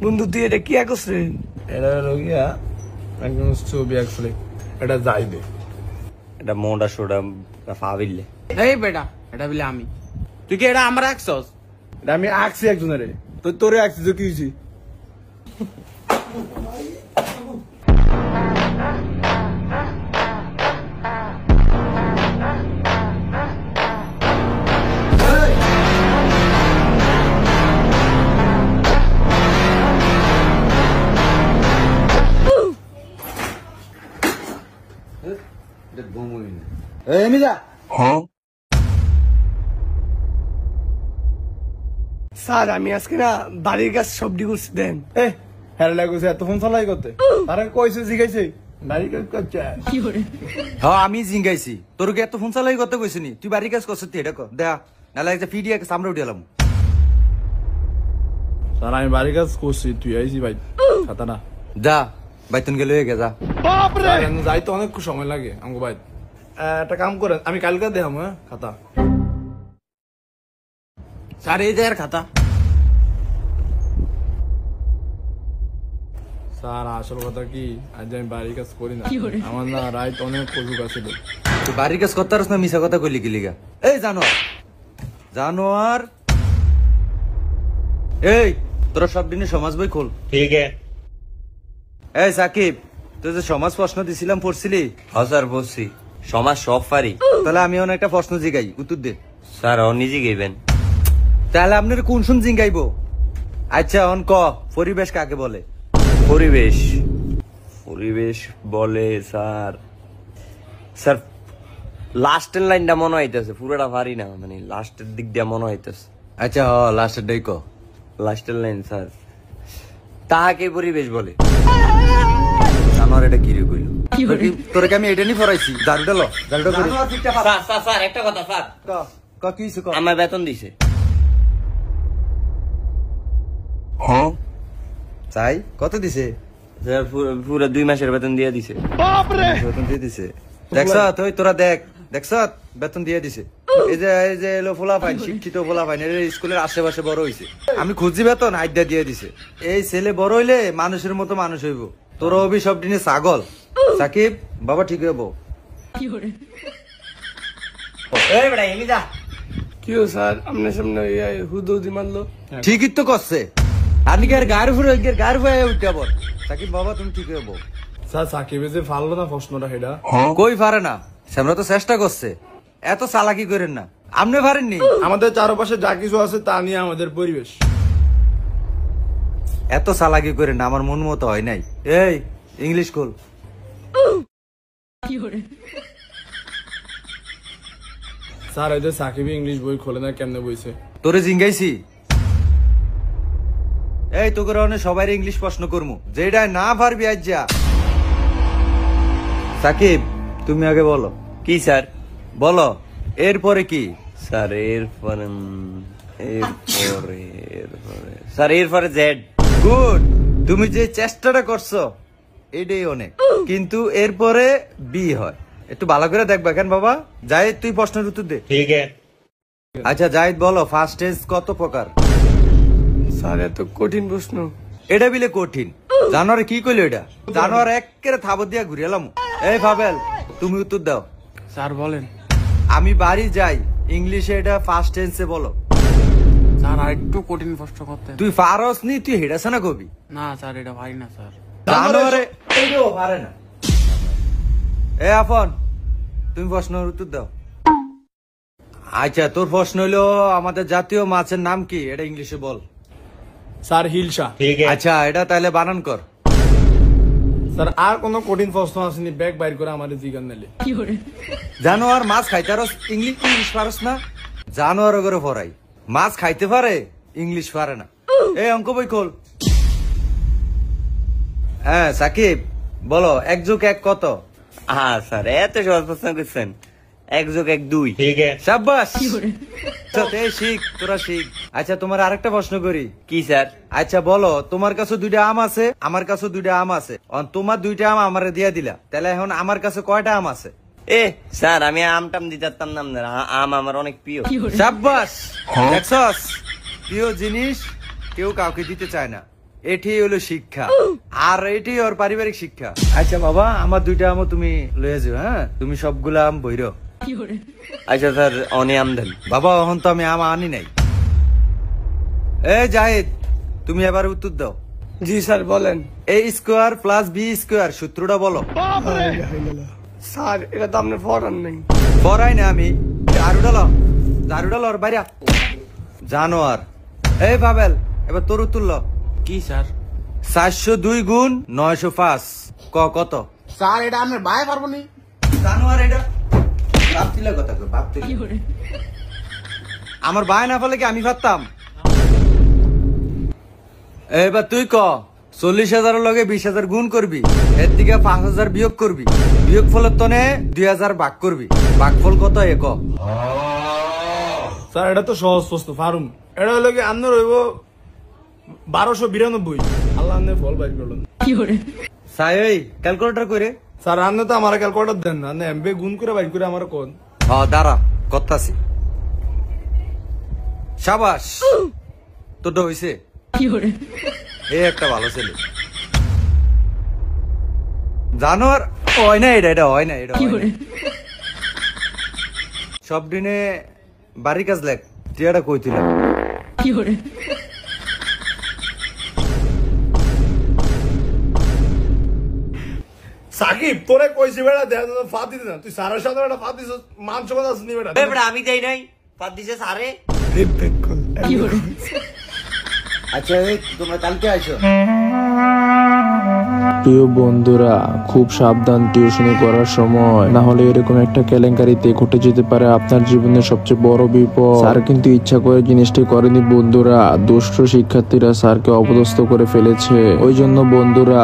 বন্ধু তুই এটা কি আঁকস রে? এটা হলো গিয়া একদম ছবি আঁকছিলে, এটা যাইবে, এটা মোটা সোটা ফাবিলে। এই বেটা এটা বলে আমি, তুই কি এটা আমার আঁকছস? এটা আমি আঁকছি একজনের, তো তোরে আঁকছি তো কি হয়েছি? স্যার আমি আজকে না বাড়ির কাজ সবডি করছি দেন। হ্যাঁ লাগছে এত ফোন চালাই করতে, তারা কইছে জিগাইছে বাড়ি কাজ করছে। হ্যাঁ আমি জিঙ্গাইছি, তোর কি এত ফোন চালাই করতে কইছি নি? তুই বাড়ি কাজ করছিস এটা কর দেখা, নাহলে একটা ফিডিয়া সামনে উঠিলাম। তার আমি বাড়ি কাজ করছি, তুই আইছি ভাই খাতা না যা বাইতুন গেলে হয়ে গে যা। যাইতে অনেক সময় লাগে আমাকে ভাই। একটা কাম করেন, আমি কালকে দেখাম খাতা। স্যার এই যে আর খাতা। স্যার আসল কথা কি, আজ আমি বাড়ির কাজ করি না, আমার না রাইট অনেক অসুখ আছে। তুই বাড়ির কাজ করতে পারস না, মিশা কথা কইলি কি লিগা? এই জানোয়ার জানোয়ার, এই তোরা সব দিনে সমাজ বই খোল। ঠিক আছে। এই সাকিব, তুই যে সমাজ প্রশ্ন দিছিলাম পড়ছিলি? হ্যাঁ স্যার বলছি, সমাজ সব পারি। তাহলে আমি অনেক একটা প্রশ্ন জিগাই, উত্তর দে। স্যার ও নিজে গেবেন। তাহলে আপনার কোন শুন জিগাইব? আচ্ছা অন ক, পরিবেশ কাকে বলে? পরিবেশ, পরিবেশ বলে স্যার, স্যার লাস্টের লাইনটা মনে হইতেছে, পুরোটা পারি না, মানে লাস্টের দিক দিয়ে মনে হইতেছে। আচ্ছা লাস্টের ডাই ক। লাস্টের লাইন স্যার, তাহাকে পরিবেশ বলে। জানোয়ার এটা কি রে কইল? তোরে কি আমি এটা নি পড়াইছি? দারুটা ল, দারুটা করি। স্যার স্যার একটা কথা স্যার, ক কি হইছে ক? আমার বেতন দিছে। হ্যাঁ চাই কত দিছে? স্যার পুরো 2 মাসের বেতন দিয়ে দিছে। বেতন দিয়ে দিছে? দেখছ তুই, তোরা দেখ দেখছ বেতন দিয়ে দিছে। এই যে এলো ফোলা ফাইন, শিক্ষিত ফোলা ফাইন, এর স্কুলের আশেপাশে বড় হইছে। আমি খুঁজি বেতন আইডা দিয়ে দিছে। এই ছেলে বড় হইলে মানুষের মতো মানুষ হইব। তোর অভি সব দিনে ছাগল। সাকিব বাবা ঠিক হইব। এই বেটা এমি যা। কি স্যার আপনার সামনে হুদৌদি মারলো? ঠিকই তো করছে। আর নাকি আর গায়ের ফুরে গায়ের ফুয়ে উঠতে বল। সাকিব বাবা তুমি ঠিক হইব। স্যার সাকিবে যে ফাললো না প্রশ্নটা, সেটা কই পারে না, সামনে তো চেষ্টা করছে। এত চালাকি করেন না, আপনি পারেননি। আমাদের চারপাশে যা কিছু আছে তা নিয়ে আমাদের পরিবেশ। এত চালাকি করেন না, আমার মন মতো হয় নাই। এই ইংলিশ খোল। স্যার এই যে সাকিবে ইংলিশ বই খোলে না, কেমনে বইছে? তোরে জিঙ্গাইছি। এই তোকে অনেক সবাই ইংলিশ প্রশ্ন করবো, যেটা না পারবি আজ যা। সাকিব তুমি আগে বলো। কি স্যার? বলো এরপরে কি? স্যার এরপরে এরপরে এরপরে স্যার এরপরে জেড। গুড, তুমি যে চেষ্টাটা করছো এটাই অনেক, কিন্তু এরপরে বি হয়। একটু ভালো করে দেখবা কেন বাবা। জাহিদ তুই প্রশ্নের উত্তর দে। ঠিক আছে। আচ্ছা জাহিদ বলো, ফার্স্ট টেন্স কত প্রকার? স্যার এত কঠিন প্রশ্ন। এটা বিলে কঠিন। জানোয়ারে কি কইলো এটা? জানোয়ার একেবারে থাবত দিয়া ঘুরে এলাম। এই ফাবেল তুমি উত্তর দাও। স্যার বলেন। আমি বাড়ি যাই, ইংলিশে এটা ফার্স্ট টেন্সে বলো। স্যার আর একটু কঠিন প্রশ্ন করতে। তুই পারস নি, তুই হেডাছে না কবি। না স্যার এটা পারি না স্যার। জানোয়ারে এটাও পারে না। এ আফন তুমি প্রশ্নের উত্তর দাও। আচ্ছা তোর প্রশ্ন হইলো আমাদের জাতীয় মাছের নাম কি, এটা ইংলিশে বল। স্যার হিলসা। ঠিক আছে। আচ্ছা এটা তাহলে বানান কর। স্যার আর কোনো কঠিন প্রশ্ন আসেনি, ব্যাগ বাইর করে আমাদের জিগান নিলে। জানোয়ার মাছ খাইতে পারস, ইংলিশ পারস না? জানোয়ার করে পড়াই, মাছ খাইতে পারে ইংলিশ পারে না। এই অঙ্ক বই খোল। হ্যাঁ সাকিব বলো 1 + 1 কত? হ্যাঁ স্যার এত সহজ প্রশ্ন করছেন। 1 + 1 2। ঠিক আছে। শাবাশ, শিখ তোরা শিখ। আচ্ছা তোমার আরেকটা প্রশ্ন করি। কি স্যার? আচ্ছা বলো, তোমার কাছে 2টা আম আছে, আমার কাছে 2টা আম আছে, তোমার 2টা আম আমারে দিয়ে দিলা, তাহলে এখন আমার কাছে কয়টা আম আছে? এ স্যার আমি আমটাম দিতে পারতাম না, আম আমার অনেক প্রিয়। শাবাশ, দেখছস প্রিয় জিনিস কেউ কাউকে দিতে চায় না, এটি হলো শিক্ষা, আর এটি ওর পারিবারিক শিক্ষা। আচ্ছা বাবা, আমার দুইটা আমও তুমি লয়ে যাও, হ্যাঁ? তুমি সবগুলা আম বইরো। আচ্ছা স্যার অনে আম দেন। বাবা এখন তো আমি আম আনি নাই। এ জাহিদ, তুমি এবার উত্তর দাও। জি স্যার বলেন। এ স্কোয়ার প্লাস বি স্কোয়ার সূত্রটা বলো। স্যার এটা তো আপনার ফরান নেই। পড়াই না আমি। ঝাড়ুটা লর বাইরা জানোয়ার। এই পাবেল, এবার তোর উত্তর ল। কি স্যার? 402 গুণ 905 কত? স্যার এটা আপনার ভাই পারবো নি। জানোয়ার এটা ভাবতিলা কথা কই, ভাবতিলা। আমার ভাই না বলে কি আমি পারতাম? এবার তুই ক 40,000 লগে 20,000 গুণ করবি, এর দিকে 5,000 বিয়োগ করবি, বিয়োগ ফলের তনে 2,000 ভাগ করবি, ভাগফল কত এ ক? স্যার এটা তো সহজ প্রশ্ন ফারুম। এটা হলো কি আপনার হইব 1292। আল্লাহ আপনি ফল বাইর করলেন। সাই ওই ক্যালকুলেটর করে। স্যার আপনি তো আমার ক্যালকুলেটর দেন না, আপনি এমবি গুণ করে বাইর করে আমার কোন। দাঁড়া করতাছি। সাবাস, তোরটা হইছে। এই একটা ভালো ছেলে। জানোয়ার হয় না, এটা হয় না, এটা হয় না। সব দিনে বাড়ির কাজ লেখ, টিয়াটা কইছিলাম। সাকিব তোরে কইছি বেড়া দেন ফাত দিতে না, তুই সারার সাথে একটা ফাত দিছ, মান সম্মান আছে নি বেড়া? আমি দেই নাই, পাত দিছে স্যারে। আচ্ছা তোমরা কালকে আইসো। প্রিয় বন্ধুরা, খুব সাবধান টিউশনি করার সময়, না হলে এরকম একটা কেলেঙ্কারিতে ঘটে যেতে পারে আপনার জীবনের সবচেয়ে বড় বিপদ। স্যার কিন্তু ইচ্ছা করে জিনিসটি করেনি বন্ধুরা, দুষ্ট শিক্ষার্থীরা স্যারকে অপদস্থ করে ফেলেছে। ওই জন্য বন্ধুরা